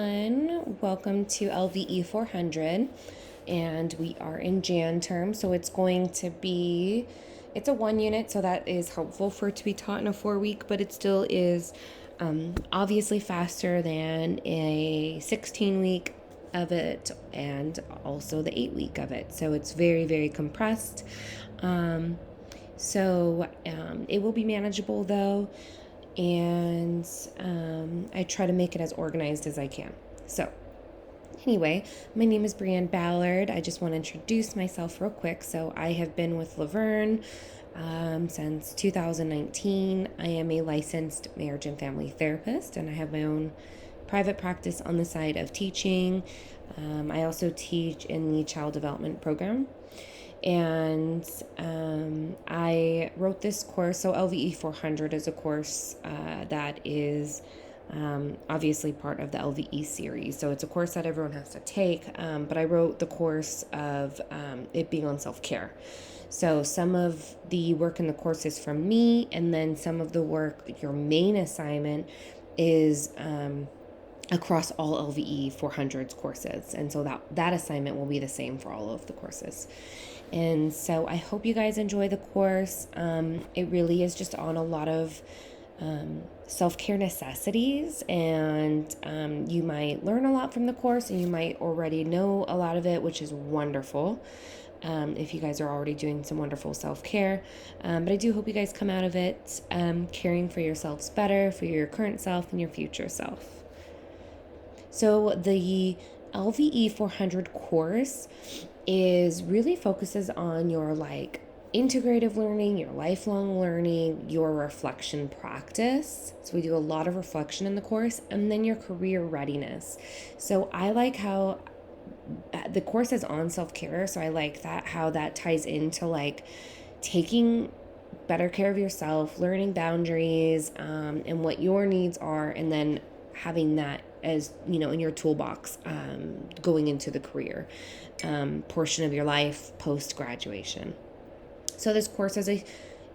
Welcome to LVE 400, and we are in Jan term, so it's a 1 unit, so that is helpful for it to be taught in a 4 week, but it still is obviously faster than a 16 week of it and also the 8 week of it, so it's very, very compressed. It will be manageable though, and I try to make it as organized as I can. So, anyway, my name is Brianne Ballard. I just want to introduce myself real quick. So, I have been with Laverne since 2019. I am a licensed marriage and family therapist, and I have my own private practice on the side of teaching. I also teach in the child development program. And I wrote this course. So LVE 400 is a course that is obviously part of the LVE series. So it's a course that everyone has to take, but I wrote the course of it being on self-care. So some of the work in the course is from me, and then some of the work, your main assignment, is across all LVE 400's courses. And so that assignment will be the same for all of the courses. And so I hope you guys enjoy the course. It really is just on a lot of self-care necessities, and you might learn a lot from the course, and you might already know a lot of it, which is wonderful if you guys are already doing some wonderful self-care. But I do hope you guys come out of it caring for yourselves better, for your current self and your future self. So the LVE 400 course really focuses on your integrative learning, your lifelong learning, your reflection practice. So we do a lot of reflection in the course, and then your career readiness. So I like how the course is on self-care, so I like how that ties into taking better care of yourself, learning boundaries, and what your needs are, and then having that as in your toolbox going into the career portion of your life post graduation. So this course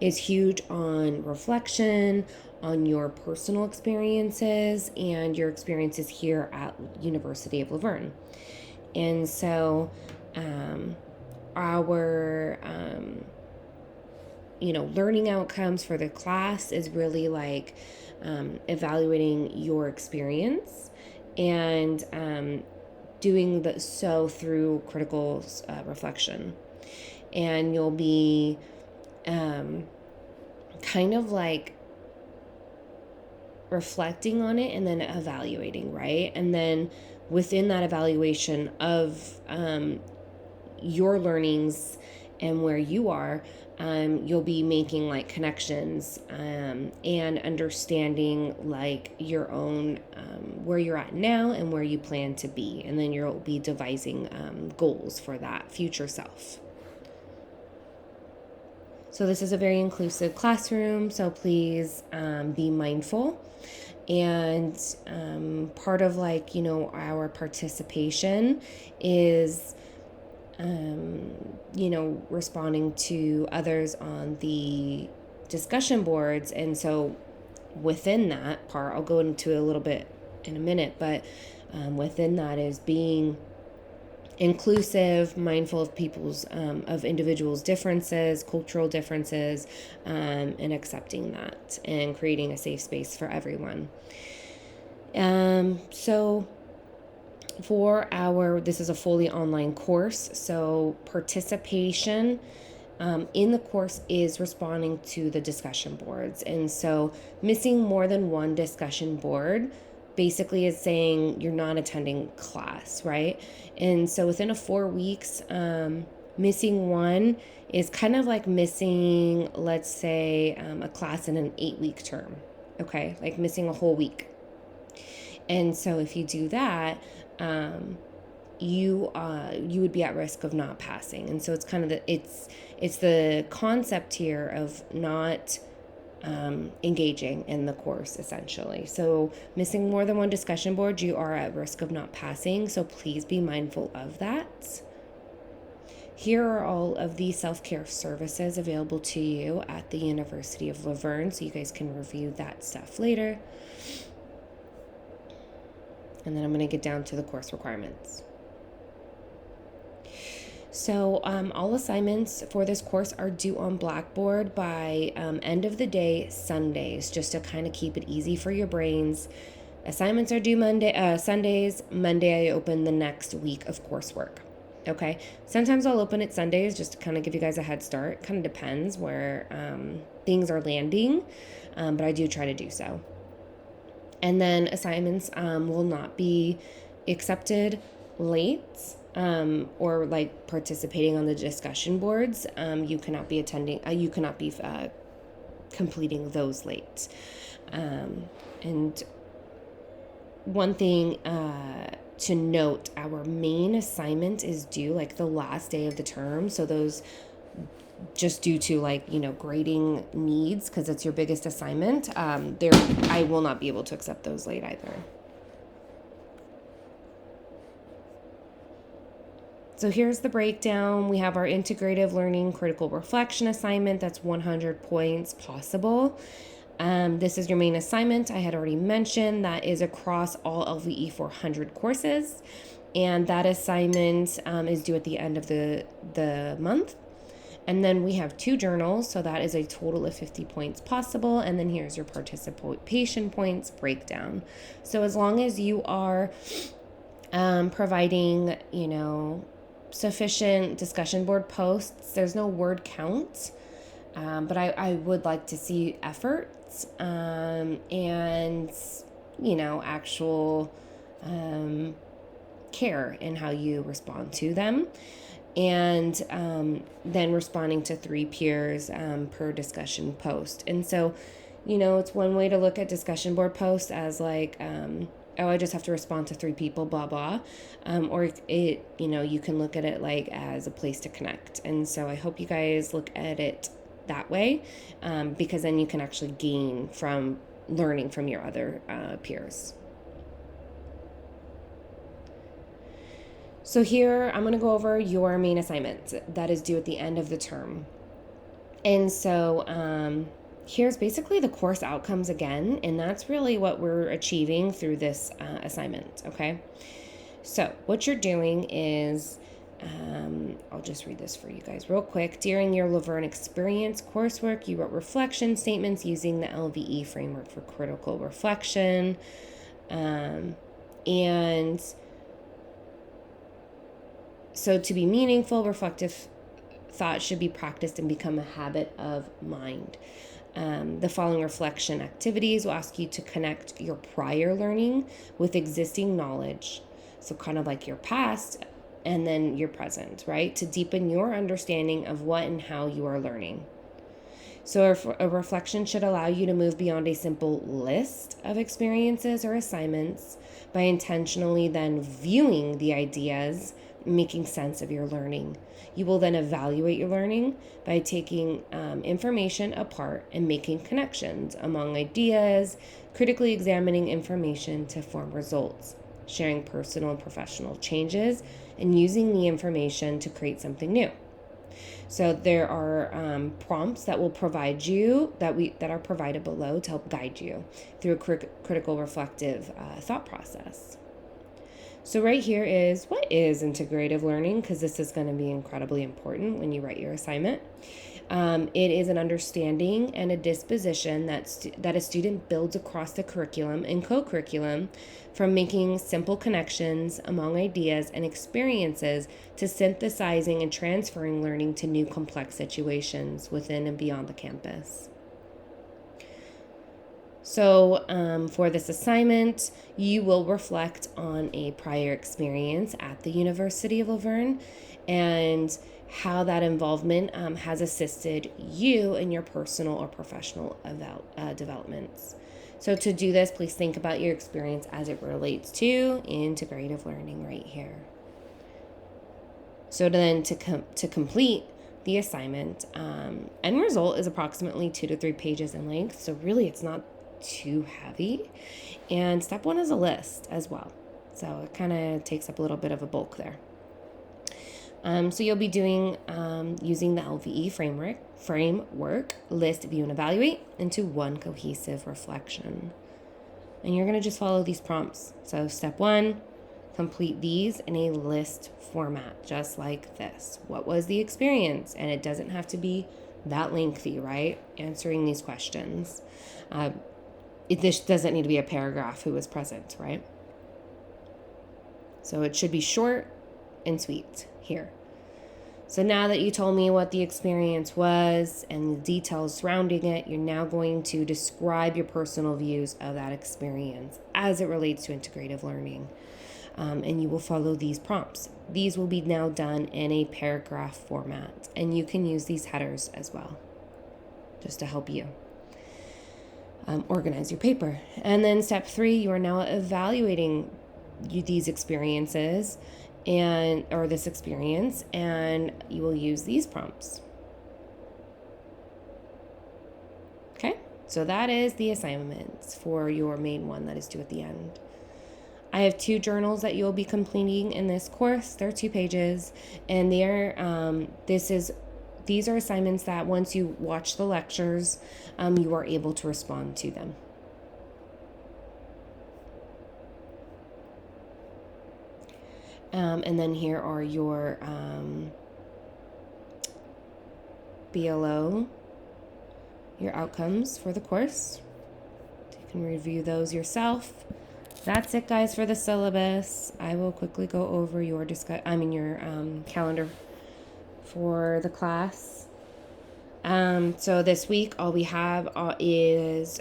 is huge on reflection, on your personal experiences and your experiences here at University of Laverne. And so our learning outcomes for the class is really evaluating your experience and doing so through critical reflection. And you'll be reflecting on it and then evaluating, right? And then within that evaluation of your learnings and where you are, you'll be making connections and understanding your own where you're at now and where you plan to be, and then you'll be devising goals for that future self. So this is a very inclusive classroom, so please be mindful. And part of our participation is responding to others on the discussion boards. And so within that part, I'll go into a little bit in a minute, but within that is being inclusive, mindful of of individuals' differences, cultural differences, and accepting that and creating a safe space for everyone. So this is a fully online course, so participation in the course is responding to the discussion boards. And so missing more than one discussion board basically is saying you're not attending class, right? And so within a 4 weeks, missing one is kind of like missing, let's say, a class in an 8-week term, okay? Like missing a whole week. And so if you do that, you would be at risk of not passing. And so it's kind of it's the concept here of not engaging in the course, essentially. So missing more than one discussion board, you are at risk of not passing. So please be mindful of that. Here are all of the self-care services available to you at the University of Laverne, so you guys can review that stuff later. And then I'm going to get down to the course requirements. So all assignments for this course are due on Blackboard by end of the day Sundays, just to kind of keep it easy for your brains. Assignments are due Sundays. Monday I open the next week of coursework. Okay. Sometimes I'll open it Sundays just to kind of give you guys a head start. Kind of depends where things are landing, but I do try to do so. And then assignments will not be accepted late or like participating on the discussion boards. You cannot be attending. You cannot be completing those late. And one thing to note, our main assignment is due like the last day of the term. So those just due to like, grading needs, because it's your biggest assignment, I will not be able to accept those late either. So here's the breakdown. We have our integrative learning critical reflection assignment. That's 100 points possible. This is your main assignment. I had already mentioned that is across all LVE 400 courses. And that assignment is due at the end of the month. And then we have 2 journals, so that is a total of 50 points possible. And then here's your participation points breakdown. So as long as you are providing, sufficient discussion board posts, there's no word count, but I would like to see efforts and, actual care in how you respond to them. And then responding to 3 peers per discussion post. And so, it's one way to look at discussion board posts as like, I just have to respond to 3 people, blah, blah. Or it, you can look at it like as a place to connect. And so I hope you guys look at it that way, because then you can actually gain from learning from your other peers. So here, I'm going to go over your main assignment that is due at the end of the term. And so here's basically the course outcomes again, and that's really what we're achieving through this assignment, okay? So what you're doing is, I'll just read this for you guys real quick. During your Laverne experience coursework, you wrote reflection statements using the LVE framework for critical reflection. And so to be meaningful, reflective thought should be practiced and become a habit of mind. The following reflection activities will ask you to connect your prior learning with existing knowledge. So kind of like your past and then your present, right? To deepen your understanding of what and how you are learning. So a reflection should allow you to move beyond a simple list of experiences or assignments by intentionally then viewing the ideas, making sense of your learning. You will then evaluate your learning by taking information apart and making connections among ideas, critically examining information to form results, sharing personal and professional changes, and using the information to create something new. So there are prompts that will provide you, that are provided below to help guide you through a critical reflective thought process. So right here is, what is integrative learning? Because this is going to be incredibly important when you write your assignment. It is an understanding and a disposition that a student builds across the curriculum and co-curriculum, from making simple connections among ideas and experiences to synthesizing and transferring learning to new complex situations within and beyond the campus. So for this assignment, you will reflect on a prior experience at the University of Laverne and how that involvement has assisted you in your personal or professional developments. So to do this, please think about your experience as it relates to integrative learning right here. So then to complete the assignment, end result is approximately 2 to 3 pages in length. So really it's not too heavy. And step 1 is a list as well. So it kind of takes up a little bit of a bulk there. So you'll be doing using the LVE framework, list, view, and evaluate into one cohesive reflection. And you're going to just follow these prompts. So step 1, complete these in a list format, just like this. What was the experience? And it doesn't have to be that lengthy, right? Answering these questions. This doesn't need to be a paragraph, who was present, right? So it should be short and sweet here. So now that you told me what the experience was and the details surrounding it, you're now going to describe your personal views of that experience as it relates to integrative learning. And you will follow these prompts. These will be now done in a paragraph format, and you can use these headers as well, just to help you organize your paper. And then step 3, you are now evaluating these experiences or this experience, and you will use these prompts. Okay, so that is the assignments for your main one that is due at the end. I have 2 journals that you'll be completing in this course. They're 2 pages, and these are assignments that once you watch the lectures, you are able to respond to them. And then here are your BLO, your outcomes for the course. You can review those yourself. That's it, guys, for the syllabus. I will quickly go over your calendar for the class. So this week, all we have is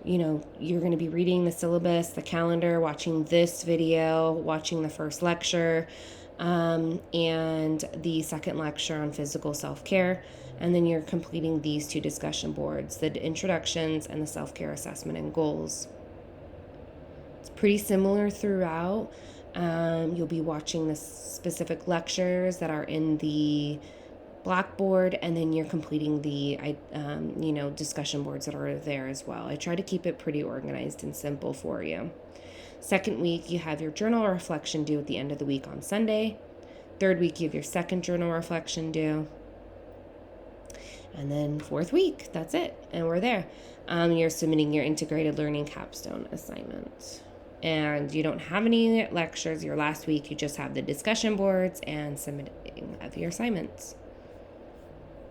you're going to be reading the syllabus, the calendar, watching this video, watching the first lecture, and the second lecture on physical self-care. And then you're completing these 2 discussion boards, the introductions and the self-care assessment and goals. It's pretty similar throughout. You'll be watching the specific lectures that are in the Blackboard, and then you're completing the discussion boards that are there as well. I try to keep it pretty organized and simple for you. Second week, you have your journal reflection due at the end of the week on Sunday. Third week, you have your second journal reflection due. And then fourth week, that's it, and we're there. You're submitting your integrated learning capstone assignment. And you don't have any lectures your last week. You just have the discussion boards and submitting of your assignments.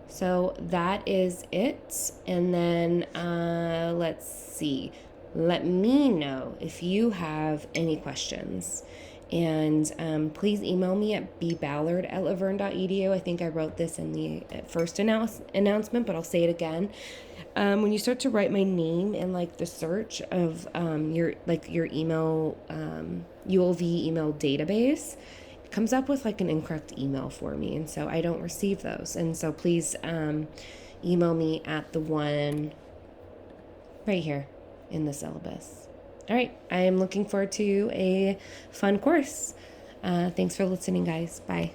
So that is it. And then let's see. Let me know if you have any questions. And please email me at bballard@laverne.edu. I think I wrote this in the first announcement, but I'll say it again. When you start to write my name in like the search of your email ULV email database, it comes up with like an incorrect email for me, and so I don't receive those. And so please email me at the one right here in the syllabus. All right, I am looking forward to a fun course. Thanks for listening, guys. Bye.